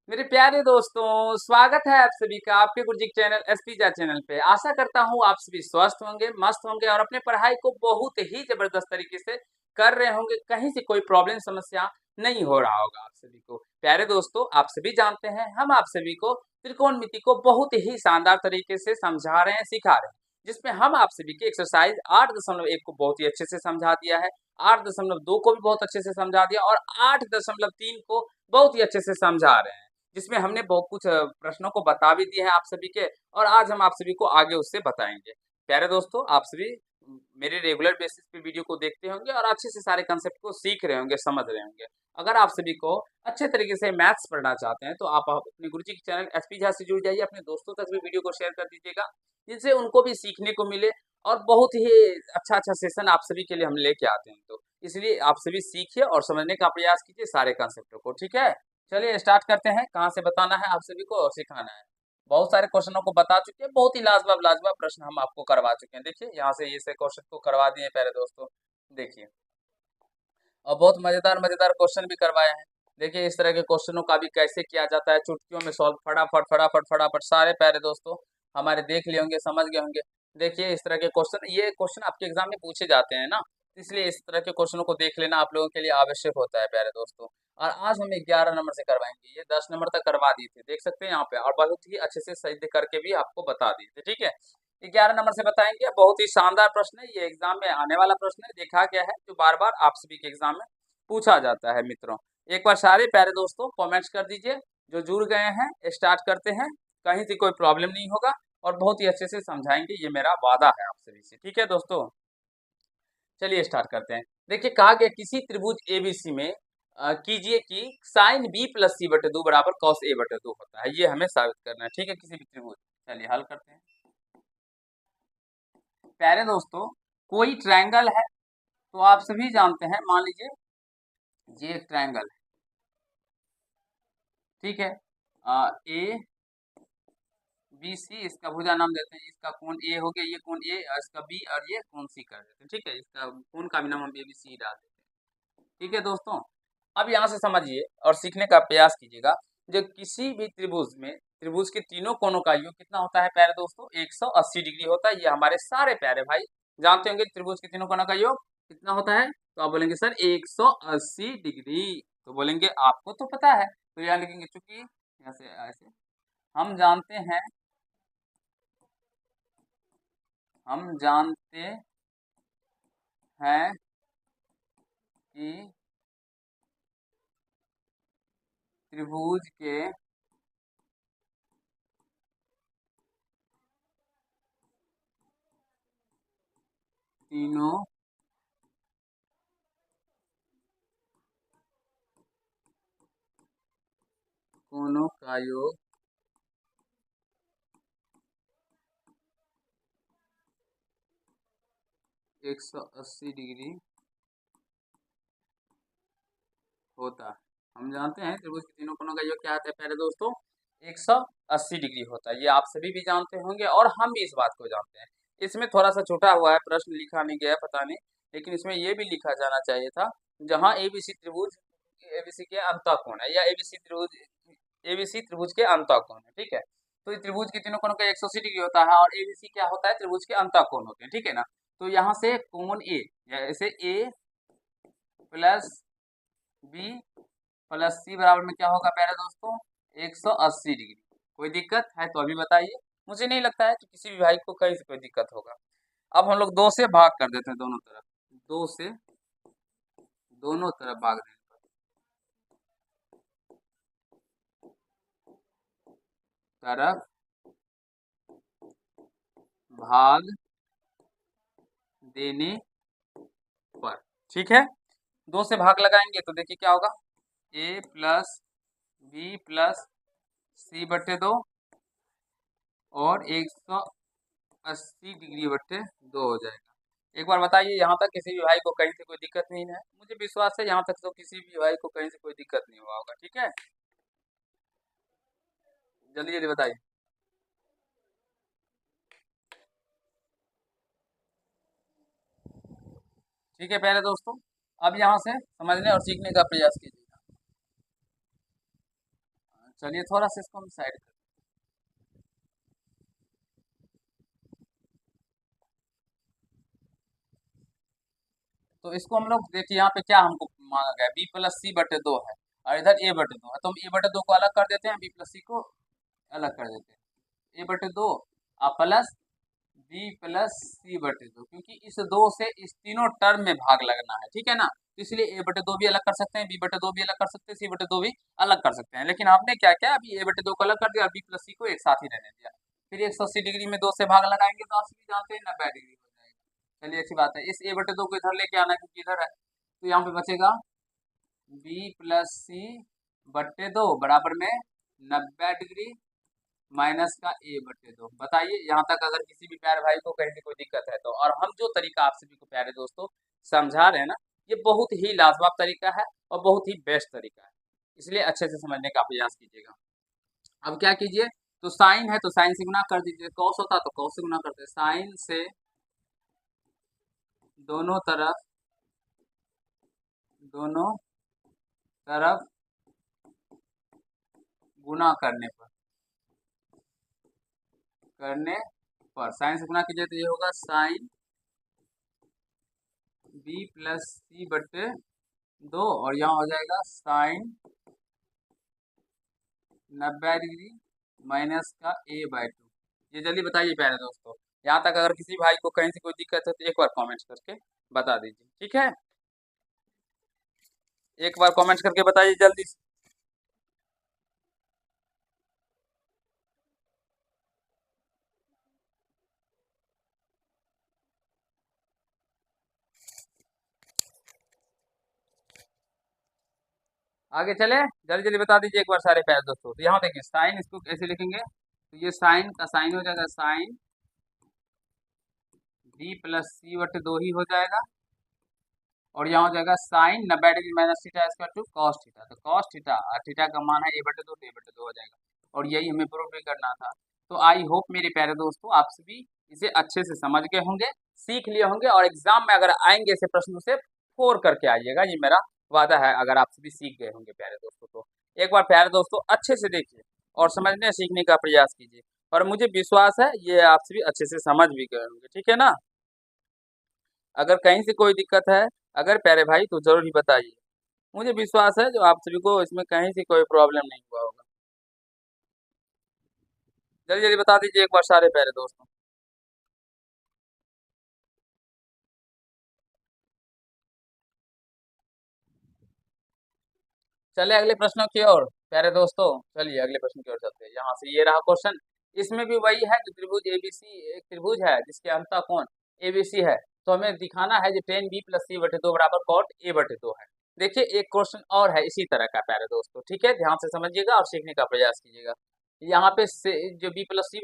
मेरे प्यारे दोस्तों, स्वागत है आप सभी का आपके गुरजीक चैनल एसपीजा चैनल पे। आशा करता हूँ आप सभी स्वस्थ होंगे, मस्त होंगे और अपने पढ़ाई को बहुत ही जबरदस्त तरीके से कर रहे होंगे। कहीं से कोई प्रॉब्लम समस्या नहीं हो रहा होगा आप सभी को। प्यारे दोस्तों, आप सभी जानते हैं हम आप सभी को त्रिकोणमिति को बहुत ही शानदार तरीके से समझा रहे हैं, सिखा रहे हैं, जिसमें हम आप सभी की एक्सरसाइज 8.1 को बहुत ही अच्छे से समझा दिया है, 8.2 को भी बहुत अच्छे से समझा दिया और 8.3 को बहुत ही अच्छे से समझा रहे हैं, जिसमें हमने बहुत कुछ प्रश्नों को बता भी दिए हैं आप सभी के। और आज हम आप सभी को आगे उससे बताएंगे। प्यारे दोस्तों, आप सभी मेरे रेगुलर बेसिस पे वीडियो को देखते होंगे और अच्छे से सारे कंसेप्ट को सीख रहे होंगे, समझ रहे होंगे। अगर आप सभी को अच्छे तरीके से मैथ्स पढ़ना चाहते हैं तो आप अपने गुरुजी के चैनल एसपी झा से जुड़ जाइए, अपने दोस्तों तक भी वीडियो को शेयर कर दीजिएगा, जिससे उनको भी सीखने को मिले और बहुत ही अच्छा अच्छा सेशन आप सभी के लिए हम लेके आते हैं। तो इसलिए आप सभी सीखिए और समझने का प्रयास कीजिए सारे कंसेप्टों को। ठीक है, चलिए स्टार्ट करते हैं। कहाँ से बताना है आप सभी को और सिखाना है। बहुत सारे क्वेश्चनों को बता चुके हैं, बहुत ही लाजवाब लाजवाब प्रश्न हम आपको करवा चुके हैं। देखिए यहाँ से ये से क्वेश्चन को करवा दिए प्यारे दोस्तों, देखिए। और बहुत मजेदार मजेदार क्वेश्चन भी करवाए हैं। देखिए इस तरह के क्वेश्चनों का भी कैसे किया जाता है, चुटकियों में सॉल्व, फटाफट फटाफट फटाफट सारे प्यारे दोस्तों हमारे देख लिए होंगे, समझ गए होंगे। देखिए इस तरह के क्वेश्चन, ये क्वेश्चन आपके एग्जाम में पूछे जाते हैं ना, इसलिए इस तरह के क्वेश्चनों को देख लेना आप लोगों के लिए आवश्यक होता है प्यारे दोस्तों। और आज हम 11 नंबर से करवाएंगे, ये 10 नंबर तक करवा दिए थे, देख सकते हैं यहाँ पे, और बहुत ही अच्छे से सही करके भी आपको बता दिए थे। ठीक है, 11 नंबर से बताएंगे। बहुत ही शानदार प्रश्न है, ये एग्जाम में आने वाला प्रश्न है, देखा गया है, जो बार बार आप सभी के एग्जाम में पूछा जाता है। मित्रों, एक बार सारे प्यारे दोस्तों कमेंट्स कर दीजिए, जो जुड़ गए हैं। स्टार्ट करते हैं, कहीं से कोई प्रॉब्लम नहीं होगा और बहुत ही अच्छे से समझाएंगे, ये मेरा वादा है आप सभी से। ठीक है दोस्तों, चलिए स्टार्ट करते हैं। देखिए कहा गया किसी त्रिभुज एबीसी में कीजिए कि साइन बी प्लस सी बटे दो बराबर कॉस ए बटे दो होता है, ये हमें साबित करना है। ठीक है, किसी भी त्रिभुज, चलिए हल करते हैं। प्यारे दोस्तों, कोई ट्रायंगल है तो आप सभी जानते हैं, मान लीजिए ये एक ट्रायंगल है। ठीक है, ए बी सी, इसका भुजा नाम देते हैं, इसका कोण ए हो गया, ये कोण ए, और इसका बी, और ये कोण सी कर देते हैं। ठीक है, इसका कोण का भी नाम हम ए बी सी डाल देते हैं। ठीक है दोस्तों, अब यहाँ से समझिए और सीखने का प्रयास कीजिएगा। जो किसी भी त्रिभुज में, त्रिभुज के तीनों कोणों का योग कितना होता है प्यारे दोस्तों? 180 डिग्री होता है। ये हमारे सारे प्यारे भाई जानते होंगे, त्रिभुज के तीनों कोणों का योग कितना होता है। तो आप बोलेंगे सर 180 डिग्री, तो बोलेंगे आपको तो पता है, तो यहाँ लिखेंगे, चूंकि यहाँ से ऐसे हम जानते हैं, हम जानते हैं कि त्रिभुज के तीनों कोणों का योग 180 डिग्री होता है। हम जानते हैं त्रिभुज के तीनों कोणों का योग क्या आता है प्यारे दोस्तों? 180 डिग्री होता है। ये आप सभी भी जानते होंगे और हम भी इस बात को जानते हैं। इसमें थोड़ा सा छोटा हुआ है, प्रश्न लिखा नहीं गया, पता नहीं, लेकिन इसमें ये भी लिखा जाना चाहिए था, जहाँ एबीसी त्रिभुज, एबीसी के अंतःकोण है, या एबीसी त्रिभुज, एबीसी त्रिभुज के अंतःकोण है। ठीक है, तो ये त्रिभुज के तीनों कोणों का 180 डिग्री होता है और एबीसी क्या होता है? त्रिभुज के अंतःकोण होते हैं। ठीक है ना, तो यहाँ से कोण ए, जैसे ए प्लस बी प्लस सी बराबर में क्या होगा प्यारे दोस्तों? 180 डिग्री। कोई दिक्कत है तो अभी बताइए, मुझे नहीं लगता है कि किसी भी भाई को कहीं से कोई दिक्कत होगा। अब हम लोग दो से भाग कर देते हैं दोनों तरफ, दो से दोनों तरफ भाग देने पर, तरफ भाग देने पर, ठीक है, दो से भाग लगाएंगे तो देखिए क्या होगा, ए प्लस बी प्लस सी बटे दो और 180 डिग्री बटे दो हो जाएगा। एक बार बताइए यहाँ तक किसी भी भाई को कहीं से कोई दिक्कत नहीं है? मुझे विश्वास है यहाँ तक तो किसी भी भाई को कहीं से कोई दिक्कत नहीं हुआ होगा। ठीक है, जल्दी जल्दी बताइए। ठीक है प्यारे दोस्तों, अब यहाँ से समझने और सीखने का प्रयास कीजिएगा। चलिए थोड़ा सा इसको हम साइड कर, तो इसको हम लोग देखिए यहाँ पे क्या हमको मांगा गया, बी प्लस सी बटे दो है और इधर ए बटे दो है, तो हम ए बटे दो को अलग कर देते हैं, बी प्लस सी को अलग कर देते हैं, ए बटे दो प्लस बी प्लस सी बटे दो, क्योंकि इस दो से इस तीनों टर्म में भाग लगना है, ठीक है ना, तो इसलिए ए बटे दो भी अलग कर सकते हैं, बी बटे दो भी अलग कर सकते हैं, सी बटे दो भी अलग कर सकते हैं, लेकिन हमने क्या किया, अभी ए बटे दो को अलग कर दिया और बी प्लस सी को एक साथ ही रहने दिया। फिर 180 डिग्री में दो से भाग लगाएंगे तो आप सभी जानते हैं 90 डिग्री हो जाएगा। चलिए अच्छी बात है, इस ए बटे दो को इधर लेके आना क्योंकि इधर है, तो यहाँ पे बचेगा बी प्लस सी बटे दो बराबर में 90 डिग्री माइनस का ए बटे दो। बताइए यहाँ तक अगर किसी भी प्यारे भाई को कहीं से कोई दिक्कत है तो, और हम जो तरीका आप सभी को प्यारे दोस्तों समझा रहे हैं ना, ये बहुत ही लाजवाब तरीका है और बहुत ही बेस्ट तरीका है, इसलिए अच्छे से समझने का प्रयास कीजिएगा। अब क्या कीजिए, तो साइन है तो साइन से गुना कर दीजिए, कॉस होता तो कॉस से गुना करते, साइन से दोनों तरफ गुना करने पर साइन से गुना कीजिए तो ये होगा साइन बी प्लस सी बटे दो और यहाँ हो जाएगा साइन 90 डिग्री माइनस का ए बाय टू। ये जल्दी बताइए प्यारे दोस्तों, यहाँ तक अगर किसी भाई को कहीं से कोई दिक्कत है तो एक बार कमेंट करके बता दीजिए, ठीक है, एक बार कमेंट करके बताइए जल्दी से। आगे चले, जल्दी जल्दी बता दीजिए एक बार सारे प्यारे दोस्तों। तो यहाँ देखिए साइन, इसको कैसे लिखेंगे, तो ये साइन का साइन हो जाएगा साइन बी प्लस सी बटे दो ही हो जाएगा, और यहाँ हो जाएगा sine 90 degree minus theta square to cos theta, तो कॉस थीटा और थीटा का मान है ए बटे दो, तो ए बटे दो हो जाएगा, और यही हमें प्रूव भी करना था। तो आई होप मेरे प्यारे दोस्तों आप सभी इसे अच्छे से समझ गए होंगे, सीख लिए होंगे, और एग्जाम में अगर आएंगे ऐसे प्रश्न से फोर करके आइएगा, ये मेरा वादा है, अगर आप सभी सीख गए होंगे प्यारे दोस्तों तो। एक बार प्यारे दोस्तों अच्छे से देखिए और समझने सीखने का प्रयास कीजिए, और मुझे विश्वास है ये आप सभी अच्छे से समझ भी गए होंगे, ठीक है ना। अगर कहीं से कोई दिक्कत है अगर प्यारे भाई तो जरूर ही बताइए, मुझे विश्वास है जो आप सभी को इसमें कहीं से कोई प्रॉब्लम नहीं हुआ होगा। जल्दी जल्दी बता दीजिए एक बार सारे प्यारे दोस्तों। चलिए अगले प्रश्नों की ओर प्यारे दोस्तों, चलिए अगले प्रश्न की ओर चलते हैं। यहाँ से ये रहा क्वेश्चन, इसमें भी वही है कि त्रिभुज एबीसी एक त्रिभुज है जिसके अंतः कोण एबीसी है, तो हमें दिखाना है जो टेन बी प्लस सी बटे दो बराबर कॉट ए बटे दो है। देखिए एक क्वेश्चन और है इसी तरह का प्यारे दोस्तों, ठीक है, ध्यान से समझिएगा और सीखने का प्रयास कीजिएगा। यहाँ पे जो बी प्लस सी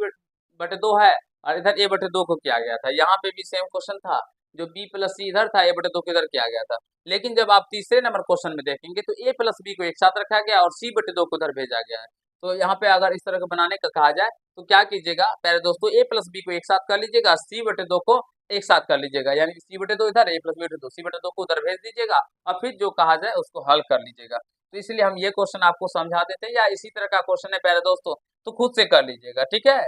बटे दो है और इधर ए बटे दो को किया गया था, यहाँ पे भी सेम क्वेश्चन था, जो बी प्लस सी इधर था, ए बटे दो को इधर किया गया था, लेकिन जब आप तीसरे नंबर क्वेश्चन में देखेंगे तो ए प्लस बी को एक साथ रखा गया और सी बटे दो को उधर भेजा गया है। तो यहाँ पे अगर इस तरह का बनाने का कहा जाए तो क्या कीजिएगा प्यारे दोस्तों, ए प्लस बी को एक साथ कर लीजिएगा, सी बटे दो को एक साथ कर लीजिएगा, यानी सी बटे दो इधर, ए प्लस बी बटे दो, सी बटे दो को उधर भेज दीजिएगा और फिर जो कहा जाए उसको हल कर लीजिएगा। तो इसलिए हम ये क्वेश्चन आपको समझा देते हैं, या इसी तरह का क्वेश्चन है प्यारे दोस्तों तो खुद से कर लीजिएगा, ठीक है।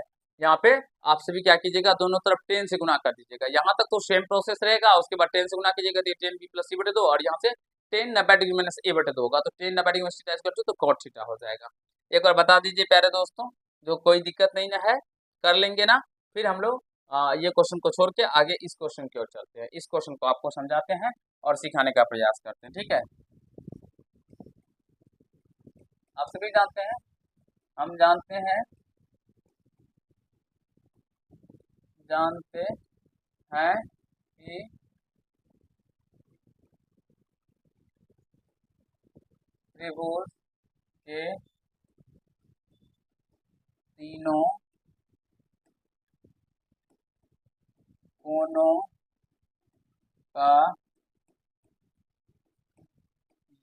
यहाँ पे आप सभी क्या कीजिएगा, दोनों तरफ 10 से गुना कर दीजिएगा, यहाँ तक तो सेम प्रोसेस रहेगा, उसके बाद 10 से गुना कीजिएगा तो 10 बी प्लस सी बटे दो, और यहाँ से 10 90 डिग्री माइनस ए बटे दो होगा, तो 10 90 degree minus theta equal to तो कॉट थीटा हो जाएगा। एक बार बता दीजिए प्यारे दोस्तों, जो कोई दिक्कत नहीं ना है, कर लेंगे ना। फिर हम लोग ये क्वेश्चन को छोड़ के आगे इस क्वेश्चन की ओर चलते हैं, इस क्वेश्चन को आपको समझाते हैं और सिखाने का प्रयास करते हैं, ठीक है। आप सभी जानते हैं, हम जानते हैं कि त्रिभुज के तीनों कोनों का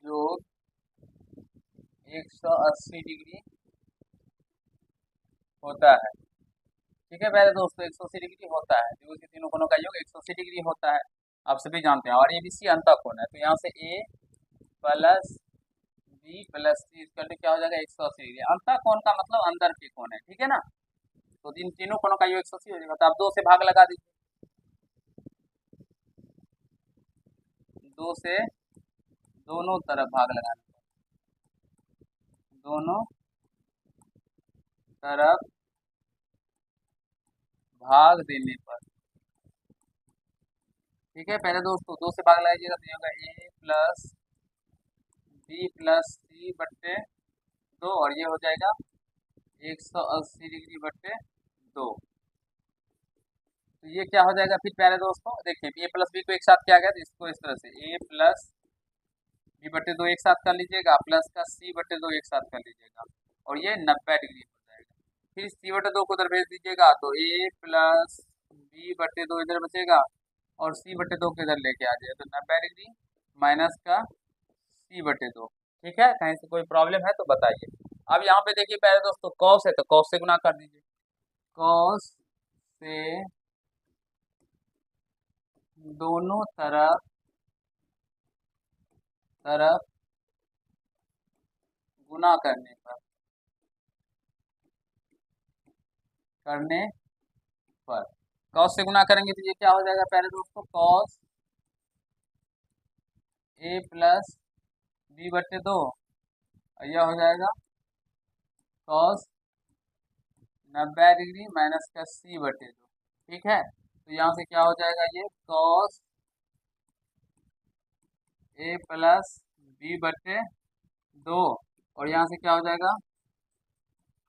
योग 180 डिग्री होता है, ठीक है प्यारे दोस्तों, 180 डिग्री होता है, त्रिभुज के तीनों कोनों का योग 180 डिग्री होता है, आप सभी जानते हैं, और एबीसी अंतः कोण है, तो यहाँ से A plus B plus C equal to क्या हो जाएगा 180 डिग्री। अंतः कोण का मतलब अंदर के कोण है, ठीक है ना। तो इन तीनों कोणों का योग 180 हो जाएगा। तो आप 2 से भाग लगा दीजिए, 2 से दोनों तरफ भाग लगाना, दोनों तरफ भाग देने पर, ठीक है। पहले दोस्तों 2 से भाग लगाइएगा तो ये होगा ए प्लस बी प्लस सी बट्टे 2 और ये हो जाएगा 180 डिग्री बट्टे 2। तो ये क्या हो जाएगा फिर प्यारे दोस्तों, देखिए ए प्लस बी को एक साथ किया गया तो इसको इस तरह से ए प्लस बी बट्टे 2 एक साथ कर लीजिएगा, प्लस का सी बट्टे 2 एक साथ कर लीजिएगा और ये 90 डिग्री हो जाएगा। फिर सी बट्टे 2 को उधर भेज दीजिएगा तो ए प्लस बी बट्टे 2 इधर बचेगा और सी बट्टे 2 को इधर लेके आ जाएगा तो 90 डिग्री माइनस का सी बट्टे 2। ठीक है, कहीं से कोई प्रॉब्लम है तो बताइए। अब यहाँ पे देखिए पहले दोस्तों कॉस है तो कॉस से गुना कर दीजिए, कॉस से दोनों तरफ गुना करने पर कॉस से गुना करेंगे तो ये क्या हो जाएगा पहले दोस्तों, कॉस ए प्लस बी बट्टे 2 और यह हो जाएगा कॉस 90 डिग्री माइनस का सी बट्टे 2। ठीक है, तो यहाँ से क्या हो जाएगा, ये कॉस ए प्लस बी बट्टे 2 और यहाँ से क्या हो जाएगा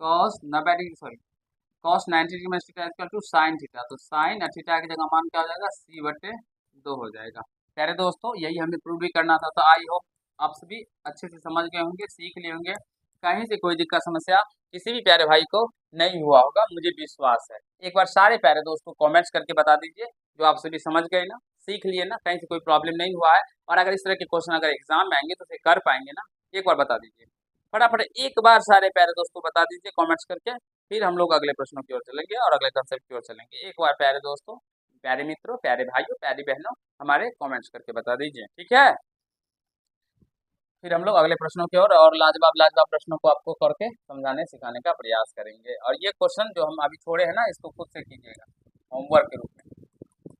cos 90 degree sorry cos 90 degree minus theta equal to sine theta. तो साइन और थीटा की जगह मान क्या हो जाएगा सी बट्टे 2 हो जाएगा। प्यारे दोस्तों यही हमें प्रूव भी करना था। तो आई होप आप सभी अच्छे से समझ गए होंगे, सीख लिए होंगे, कहीं से कोई दिक्कत समस्या किसी भी प्यारे भाई को नहीं हुआ होगा, मुझे विश्वास है। एक बार सारे प्यारे दोस्तों कमेंट्स करके बता दीजिए जो आप सभी समझ गए ना, सीख लिए ना, कहीं से कोई प्रॉब्लम नहीं हुआ है। और अगर इस तरह के क्वेश्चन अगर एग्जाम में आएंगे तो उसे कर पाएंगे ना, एक बार बता दीजिए फटाफट, एक बार सारे प्यारे दोस्तों बता दीजिए कमेंट्स करके। फिर हम लोग अगले प्रश्नों की ओर चलेंगे और अगले कंसेप्ट की ओर चलेंगे। एक बार प्यारे दोस्तों, प्यारे मित्रों, प्यारे भाइयों, प्यारी बहनों, हमारे कमेंट्स करके बता दीजिए, ठीक है। फिर हम लोग अगले प्रश्नों की ओर और लाजवाब लाजवाब प्रश्नों को आपको करके समझाने सिखाने का प्रयास करेंगे। और ये क्वेश्चन जो हम अभी छोड़े हैं ना, इसको खुद से कीजिएगा होमवर्क के रूप में।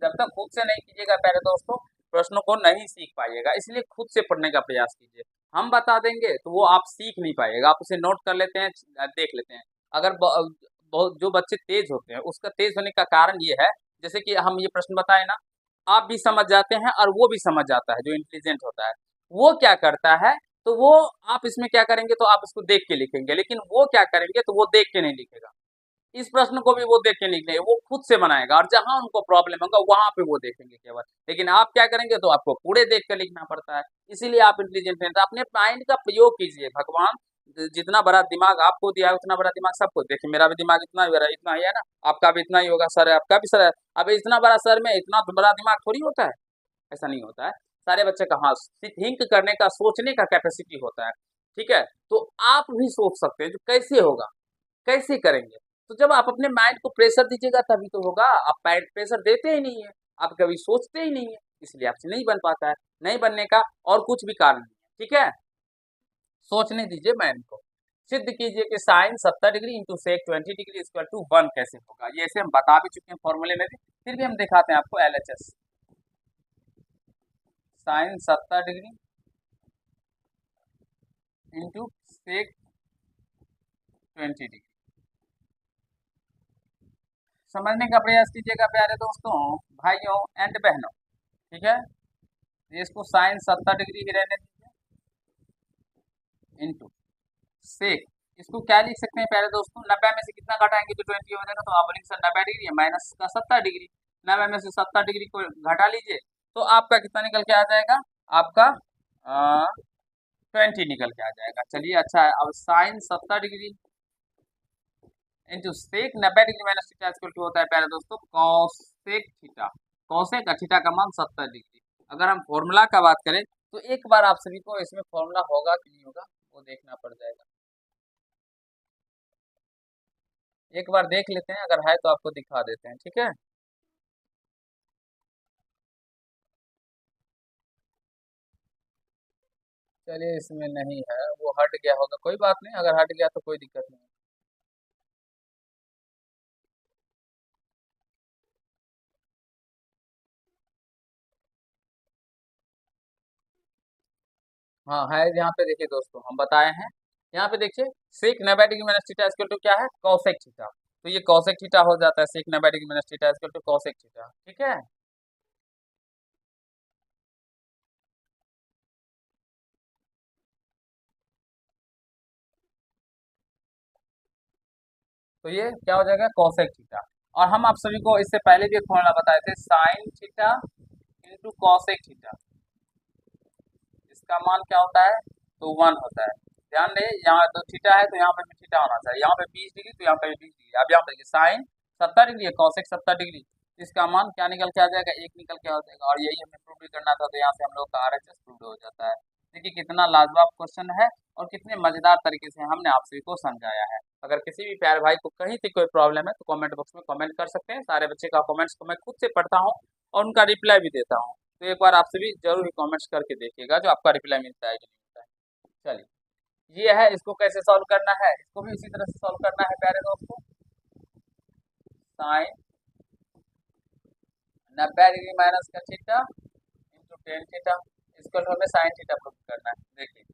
जब तक खुद से नहीं कीजिएगा प्यारे दोस्तों, प्रश्नों को नहीं सीख पाइएगा। इसलिए खुद से पढ़ने का प्रयास कीजिए। हम बता देंगे तो वो आप सीख नहीं पाइएगा, आप उसे नोट कर लेते हैं, देख लेते हैं। अगर बहुत जो बच्चे तेज होते हैं, उसका तेज होने का कारण ये है, जैसे कि हम ये प्रश्न बताए ना, आप भी समझ जाते हैं और वो भी समझ जाता है। जो इंटेलिजेंट होता है वो क्या करता है, तो वो आप इसमें क्या करेंगे तो आप इसको देख के लिखेंगे, लेकिन वो क्या करेंगे तो वो देख के नहीं लिखेगा। इस प्रश्न को भी वो देख के लिखेंगे, वो खुद से बनाएगा और जहां उनको प्रॉब्लम होगा वहां पे वो देखेंगे केवल। लेकिन आप क्या करेंगे तो आपको पूरे देख कर लिखना पड़ता है। इसीलिए आप इंटेलिजेंट हैं, तो अपने माइंड का प्रयोग कीजिए। भगवान जितना बड़ा दिमाग आपको दिया है उतना बड़ा दिमाग सबको, देखिए मेरा भी दिमाग इतना ही इतना ही है ना, आपका भी इतना ही होगा, सर है आपका भी सर है। अब इतना बड़ा सर में इतना बड़ा दिमाग थोड़ी होता है, ऐसा नहीं होता है। सारे बच्चे का हाँ थिंक करने का, सोचने का कैपेसिटी होता है, ठीक है। तो आप भी सोच सकते हैं जो कैसे होगा, कैसे करेंगे। तो जब आप अपने माइंड को प्रेशर दीजिएगा तभी तो होगा। आप माइंड प्रेशर देते ही नहीं है, आप कभी सोचते ही नहीं है, इसलिए आपसे नहीं बन पाता है। नहीं बनने का और कुछ भी कारण नहीं है, ठीक है। सोचने दीजिए माइंड को। सिद्ध कीजिए कि sine 70 degree into sec 20 degree equal to 1 कैसे होगा। ये ऐसे हम बता भी चुके हैं फॉर्मूले में भी, फिर भी हम दिखाते हैं आपको। LHS sine 70 degree into sec 20 degree, समझने का प्रयास कीजिएगा प्यारे दोस्तों, भाइयों एंड बहनों, ठीक है। इसको साइन 70 डिग्री ही रहने दीजिए इंटू सेक, इसको क्या लिख सकते हैं प्यारे दोस्तों, 90 में से कितना घटाएंगे तो 20 हो जाएगा। तो आप बोलेंगे सर 90 डिग्री है माइनस का 70 डिग्री, 90 में से 70 डिग्री को घटा लीजिए तो आपका कितना निकल के आ जाएगा, आपका 20 निकल के आ जाएगा। चलिए अच्छा है। अब sine 70 degree into sec 90 degree minus theta equal to होता है प्यारे दोस्तों कॉसेक थीटा। कॉसेक थीटा का मान 70 डिग्री। अगर हम फॉर्मूला का बात करें तो एक बार आप सभी को इसमें फॉर्मूला होगा कि नहीं होगा वो देखना पड़ जाएगा। एक बार देख लेते हैं, अगर है तो आपको दिखा देते हैं, ठीक है। चलिए इसमें नहीं है, वो हट गया होगा, कोई बात नहीं, अगर हट गया तो कोई दिक्कत नहीं। हाँ है, यहाँ पे देखिए दोस्तों हम बताए हैं, यहाँ पे देखिए sec negative minus theta equal to क्या है, कॉसेक थीटा। तो ये कॉसेक थीटा हो जाता है, sec negative minus theta equal to cosec theta, ठीक है। तो ये क्या हो जाएगा, कॉसेक थीटा। और हम आप सभी को इससे पहले भी एक फॉर्मूला बताए थे, sine theta into cosec theta, इसका मान क्या होता है, तो 1 होता है। ध्यान दें, यहाँ तो थीटा है तो यहाँ पे भी थीटा होना चाहिए, यहाँ पे 20 डिग्री तो यहाँ पे भी 20 डिग्री। अब यहाँ पे देखिए साइन 70 डिग्री है, कॉसेक 70 डिग्री, इसका मान क्या निकल के आ जाएगा, 1 निकल के आ जाएगा। और यही हमें प्रूव भी करना था, तो यहाँ से हम लोग का RHS प्रूव हो जाता है। देखिए कितना लाजवाब क्वेश्चन है और कितने मजेदार तरीके से हमने आप सभी को समझाया है। अगर किसी भी प्यारे भाई को कहीं से कोई प्रॉब्लम है तो कमेंट बॉक्स में कमेंट कर सकते हैं, सारे बच्चे का कमेंट्स को मैं खुद से पढ़ता हूँ और उनका रिप्लाई भी देता हूँ। तो एक बार आपसे भी जरूर ही कमेंट्स करके देखिएगा, जो आपका रिप्लाई मिलता है कि नहीं मिलता है। चलिए ये है, इसको कैसे सॉल्व करना है, इसको भी इसी तरह से सॉल्व करना है प्यारे दोस्तों। साइन 90 डिग्री माइनस का थीटा इंटू टेन थीटा, इसको हमें साइन थीटा प्रूव करना है। देखिए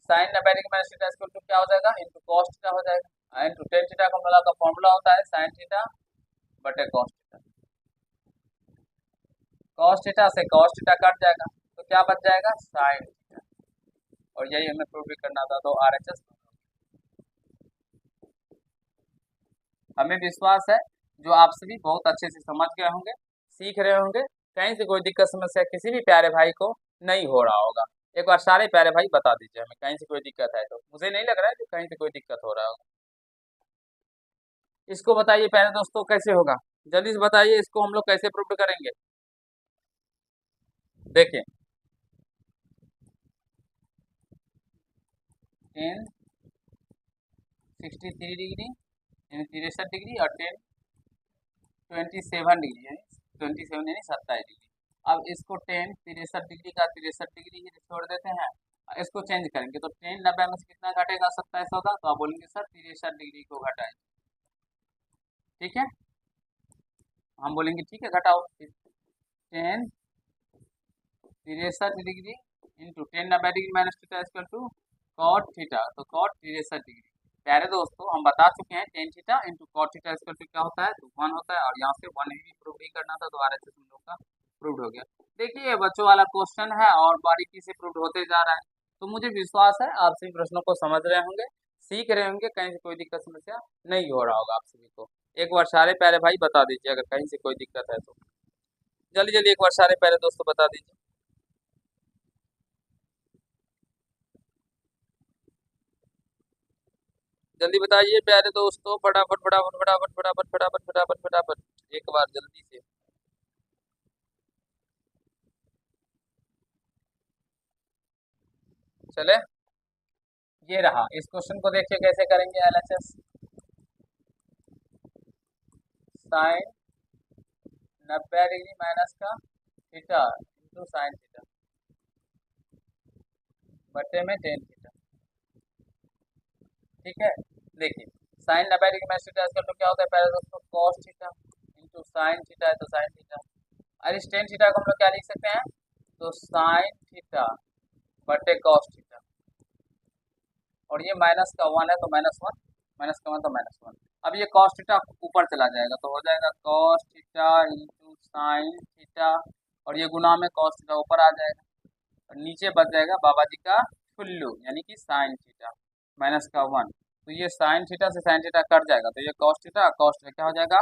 साइन 90 डिग्री माइनस थीटा इसको क्या हो जाएगा, इंटू कॉस थीटा हो जाएगा। इंटू टेन थीटा का हम लोग का फॉर्मूला होता है साइन थीटा बटे कॉस थीटा। कॉस थीटा से कॉस थीटा कट जाएगा तो क्या बच जाएगा, साइन थीटा। और यही हमें प्रूव भी करना था, तो RHS। हमें विश्वास है जो आप सभी बहुत अच्छे से समझ गए होंगे, सीख रहे होंगे, कहीं से कोई दिक्कत समस्या किसी भी प्यारे भाई को नहीं हो रहा होगा। एक बार सारे प्यारे भाई बता दीजिए हमें, कहीं से कोई दिक्कत है तो, मुझे नहीं लग रहा है कि कहीं से कोई दिक्कत हो रहा होगा। इसको बताइए प्यारे दोस्तों कैसे होगा, जल्दी से बताइए, इसको हम लोग कैसे प्रूव करेंगे। देखिए टेन 63 डिग्री 63 डिग्री और टेन 27 डिग्री, यानी 27 यानी 27 डिग्री। अब इसको टेन 63 डिग्री का 63 डिग्री ही छोड़ देते हैं, इसको चेंज करेंगे तो टेन 90 में से कितना घटेगा, 27 होगा, तो आप बोलेंगे सर 63 डिग्री को घटाएं। ठीक है, हम बोलेंगे ठीक है घटाओ, tan 63 degree into tan 90 degree minus theta equal to cot theta, तो कॉट 63 डिग्री। प्यारे दोस्तों हम बता चुके हैं tan theta into cot theta equal to क्या होता है, तो 1 होता है। और यहाँ से 1 ही प्रूव ही करना था, तो RHS हम लोग का प्रूव हो गया। देखिए बच्चों वाला क्वेश्चन है और बारीकी से प्रूव होते जा रहा है, तो मुझे विश्वास है आप सभी प्रश्नों को समझ रहे होंगे, सीख रहे होंगे, कहीं से कोई दिक्कत समस्या नहीं हो रहा होगा आप सभी को। एक बार सारे प्यारे भाई बता दीजिए अगर कहीं से कोई दिक्कत है तो, जल्दी जल्दी एक बार सारे प्यारे दोस्तों बता दीजिए। जल्दी बताइए प्यारे दोस्तों, फटाफट फटाफट फटाफट फटाफट फटाफट फटाफट फटाफट एक बार जल्दी से। चले, ये रहा, इस क्वेश्चन को देखिए कैसे करेंगे LHS। साइन 90 डिग्री माइनस का थीटा इंटू साइन थीटा बटे में टेन थीटा। ठीक है, देखिए साइन 90 डिग्री माइनस थीटा इसका तो क्या होता है पहले दोस्तों, cos theta into sine theta है तो साइन थीटा। और इस टेन थीटा को हम लोग क्या लिख सकते हैं, तो साइन थीटा बटे कॉस थीटा। और ये माइनस का 1 है तो -1, माइनस का 1 तो -1। अब ये कॉस थीटा ऊपर चला जाएगा तो हो जाएगा cos theta into sine theta, और ये गुना में कॉस थीटा ऊपर आ जाएगा और नीचे बच जाएगा बाबा जी का फुल्लू यानी कि साइन थीटा माइनस का 1। तो ये साइन थीटा से साइन थीटा कट जाएगा, तो ये कॉस थीटा क्या हो जाएगा,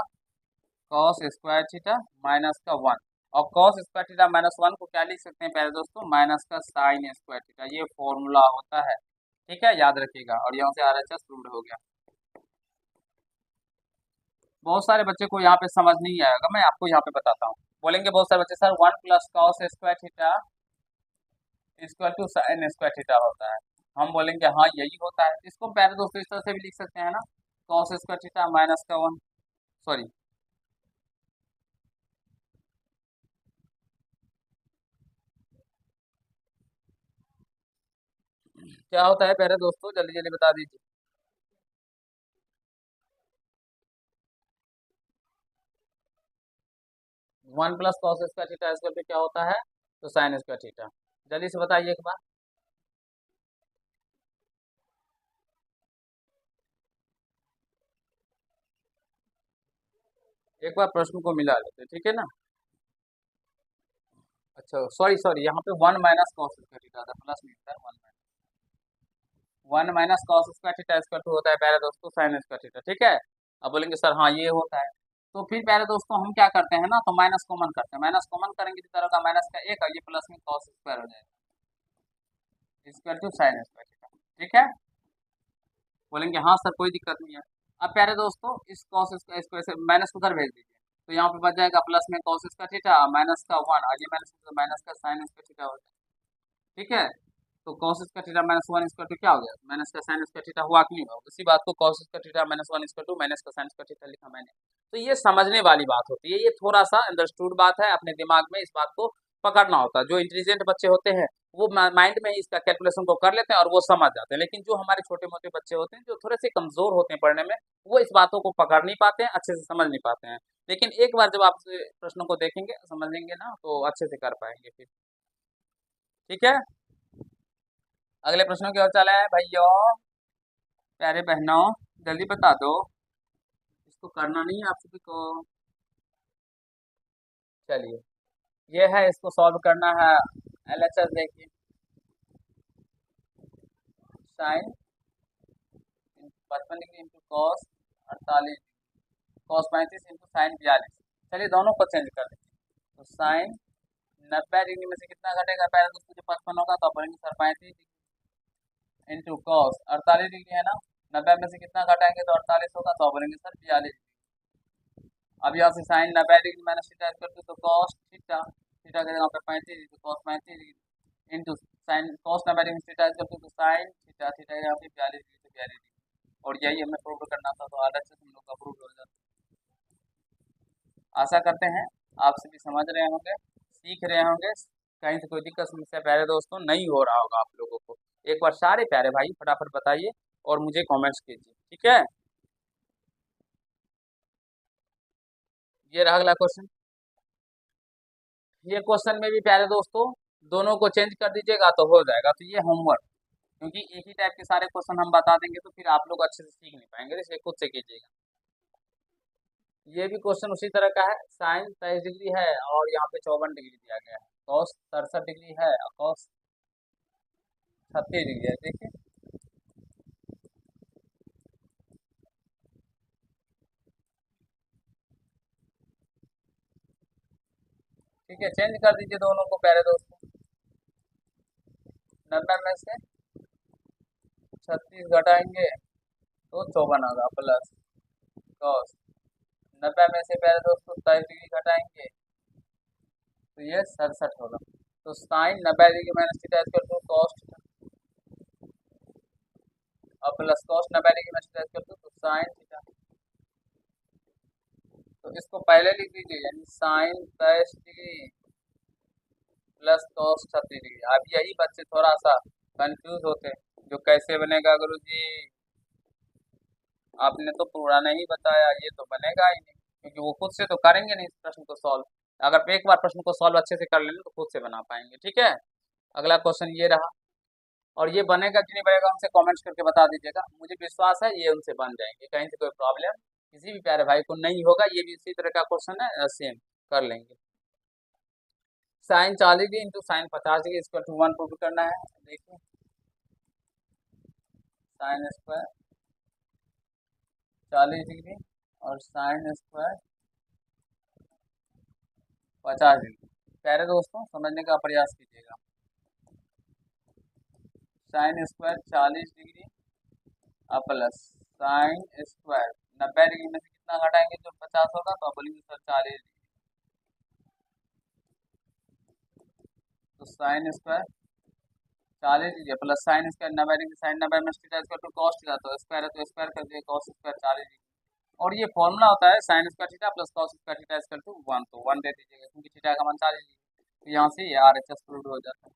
कॉस स्क्वायर थीटा माइनस का 1। और कॉस स्क्वायर थीटा -1 को क्या लिख सकते हैं प्यारे दोस्तों, माइनस का साइन स्क्वायर थीटा, ये फॉर्मूला होता है। ठीक है, याद रखिएगा। और यहाँ से RHS प्रूव्ड हो गया। बहुत सारे बच्चे को यहाँ पे समझ नहीं आएगा, मैं आपको यहाँ पे बताता हूँ। बोलेंगे बहुत सारे बच्चे sir 1 plus cos square theta equal to sine square theta होता है। हम बोलेंगे हाँ यही होता है, इसको प्यारे दोस्तों इस तरह से भी लिख सकते हैं ना, कॉस स्क्वायर थीटा माइनस का 1, सॉरी क्या होता है प्यारे दोस्तों, जल्दी जल्दी बता दीजिए। 1 + cos² थीटा इक्वल टू क्या होता है, तो sin² थीटा। जल्दी से बताइए एक बार। एक बार प्रश्न को मिला लेते, ठीक है ना। अच्छा सॉरी सॉरी, यहाँ पे 1 - cos² थीटा था, प्लस नहीं था, 1 - cos² थीटा इक्वल टू होता है प्यारे दोस्तों sin² थीटा, ठीक है। अब बोलेंगे सर हाँ ये होता है, तो फिर प्यारे दोस्तों हम क्या करते हैं ना, तो माइनस कॉमन करते हैं। माइनस कॉमन करेंगे तो तरह का माइनस का एक, और ये प्लस में cos² हो जाएगा इक्वल टू sin² थीटा, ठीक है। बोलेंगे हाँ सर कोई दिक्कत नहीं है। अब प्यारे दोस्तों इस cos इसको ऐसे माइनस उधर भेज दीजिए, तो यहाँ पे बच जाएगा प्लस में cos² थीटा माइनस का 1, और ये माइनस का sin² थीटा हो जाएगा, ठीक है। तो cos² थीटा -1 इक्वल टू क्या हो गया, माइनस का sin² थीटा हुआ कि नहीं हुआ, उसी बात को cos² theta -1 equal to minus का sin² थीटा लिखा मैंने। तो ये समझने वाली बात होती है, ये थोड़ा सा अंडरस्टूड बात है, अपने दिमाग में इस बात को पकड़ना होता है। जो इंटेलिजेंट बच्चे होते हैं वो माइंड में ही इसका कैलकुलेशन को कर लेते हैं और वो समझ जाते हैं, लेकिन जो हमारे छोटे मोटे बच्चे होते हैं जो थोड़े से कमजोर होते हैं पढ़ने में, वो इस बातों को पकड़ नहीं पाते हैं, अच्छे से समझ नहीं पाते हैं। लेकिन एक बार जब आप प्रश्नों को देखेंगे समझेंगे ना, तो अच्छे से कर पाएंगे फिर, ठीक है। अगले प्रश्नों की ओर चला है भाइयों, प्यारे बहनों, जल्दी बता दो। इसको करना नहीं है आप सभी को। चलिए ये है, इसको सॉल्व करना है। एलएचएस देखिए, sine 55 degree into cos 48, cos 35 into sine 42। चलिए दोनों को चेंज कर देंगे, तो साइन 90 डिग्री में से कितना घटेगा, पहले तो मुझे 55 होगा तो बोलेंगे सर 35 इंटू कॉस 48 डिग्री है ना, 90 में से कितना घटाएंगे तो 48 होगा, तो बोलेंगे सर 42। अब यहाँ से साइन 90 डिग्री माइनस थीटा कर दो, तो कॉस थीटा, थीटा के जगह पे 35 तो cos 35 into sine cos 90 degree theta कर दो, तो साइन थीटा, थीटा के जगह पे 42 डिग्री तो 42 डिग्री। और यही हमें प्रूव करना था, तो आधा से हम लोग का प्रूव हो जाता। आशा करते हैं आप सभी समझ रहे होंगे, सीख रहे होंगे, कहीं से कोई दिक्कत समस्या प्यारे दोस्तों नहीं हो रहा होगा आप लोगों को। एक बार सारे प्यारे भाई फटाफट बताइए और मुझे कमेंट्स कीजिए, ठीक है। ये रहा अगला क्वेश्चन। ये क्वेश्चन में भी प्यारे दोस्तों दोनों को चेंज कर दीजिएगा तो हो जाएगा, तो ये होमवर्क, क्योंकि एक ही टाइप के सारे क्वेश्चन हम बता देंगे तो फिर आप लोग अच्छे से सीख नहीं पाएंगे, इसलिए खुद से कीजिएगा। ये भी क्वेश्चन उसी तरह का है, साइन 23 डिग्री है और यहाँ पे 54 डिग्री दिया गया है, कॉस 63 डिग्री है और कॉस 36 डिग्री है, देखिए। ठीक है, चेंज कर दीजिए दोनों को प्यारे दोस्तों। 90 में से 36 घटाएंगे तो 54 होगा, प्लस कॉस 90 में से प्यारे दोस्तों 27 डिग्री घटाएंगे तो ये 67 होगा। तो sine 90 degree minus theta equal to cos theta, और plus cos 90 degree minus theta equal to sine theta. तो इसको पहले लिख दीजिए, यानी sine 23 degree plus cos 36 degree. अब यही बच्चे थोड़ा सा कंफ्यूज होते हैं, जो कैसे बनेगा गुरुजी, आपने तो पूरा नहीं बताया, ये तो बनेगा ही नहीं, क्योंकि वो खुद से तो करेंगे नहीं इस प्रश्न को सॉल्व। अगर एक बार प्रश्न को सॉल्व अच्छे से कर लेंगे तो खुद से बना पाएंगे, ठीक है। अगला क्वेश्चन ये रहा, और ये बनेगा कि नहीं बनेगा उनसे कमेंट्स करके बता दीजिएगा, मुझे विश्वास है ये उनसे बन जाएंगे, कहीं से कोई प्रॉब्लम किसी भी प्यारे भाई को नहीं होगा। ये भी इसी तरह का क्वेश्चन है, सेम कर लेंगे। Sine 40 degree into sine 50 degree equal to 1 prove करना है, देखिए। साइन स्क्वायर 40 डिग्री और साइन स्क्वायर 50 डिग्री। प्यारे दोस्तों समझने का प्रयास कीजिएगा। साइन स्क्वायर 40 डिग्री और प्लस साइन स्क्वायर 90 डिग्री में से कितना घटाएंगे तो 50 होगा, तो आप बोलेंगे सर 40 डिग्री। तो sine square 40 degree plus sine square 90 degree, sine 90 में theta equal to cos theta, तो स्क्वायर है तो स्क्वायर कर दिए, कॉस स्क्वायर 40 डिग्री। और ये फॉर्मूला होता है sine square theta plus cos square theta equal to 1, तो 1 दे दीजिएगा क्योंकि थीटा का मान 40 डिग्री, तो यहाँ से ये RHS प्रूव हो जाता है।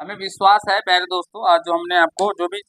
हमें विश्वास है प्यारे दोस्तों, आज जो हमने आपको जो भी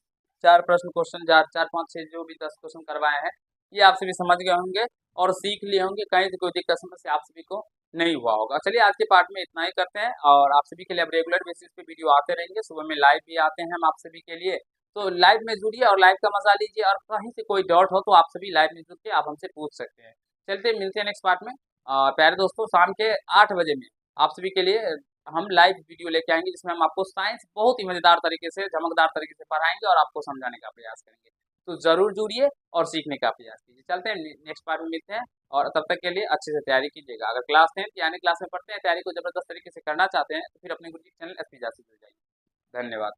4 प्रश्न क्वेश्चन 4-5-6 जो भी 10 क्वेश्चन करवाए हैं, ये आप सभी समझ गए होंगे और सीख लिए होंगे। कहीं से कोई दिक्कत समस्या आप सभी को नहीं हुआ होगा। चलिए आज के पार्ट में इतना ही करते हैं और आप सभी के लिए अब रेगुलर बेसिस पे वीडियो आते रहेंगे। सुबह में लाइव भी आते हैं हम आप सभी के लिए, तो लाइव में जुड़िए और लाइव का मजा लीजिए और कहीं से कोई डाउट हो तो आप सभी लाइव में जुड़ के आप हमसे पूछ सकते हैं। चलते मिलते हैं नेक्स्ट पार्ट में। प्यारे दोस्तों, शाम के 8 बजे में आप सभी के लिए हम लाइव वीडियो लेके आएंगे, जिसमें हम आपको साइंस बहुत ही मजेदार तरीके से, चमकदार तरीके से पढ़ाएंगे और आपको समझाने का प्रयास करेंगे। तो जरूर जुड़िए और सीखने का प्रयास कीजिए। चलते हैं नेक्स्ट पार्ट में मिलते हैं और तब तक के लिए अच्छे से तैयारी कीजिएगा। अगर क्लास 10 यानी क्लास में पढ़ते हैं, तैयारी को जबरदस्त तरीके से करना चाहते हैं तो फिर अपने गुरुजी चैनल एसपी से जुड़ जाइए। धन्यवाद।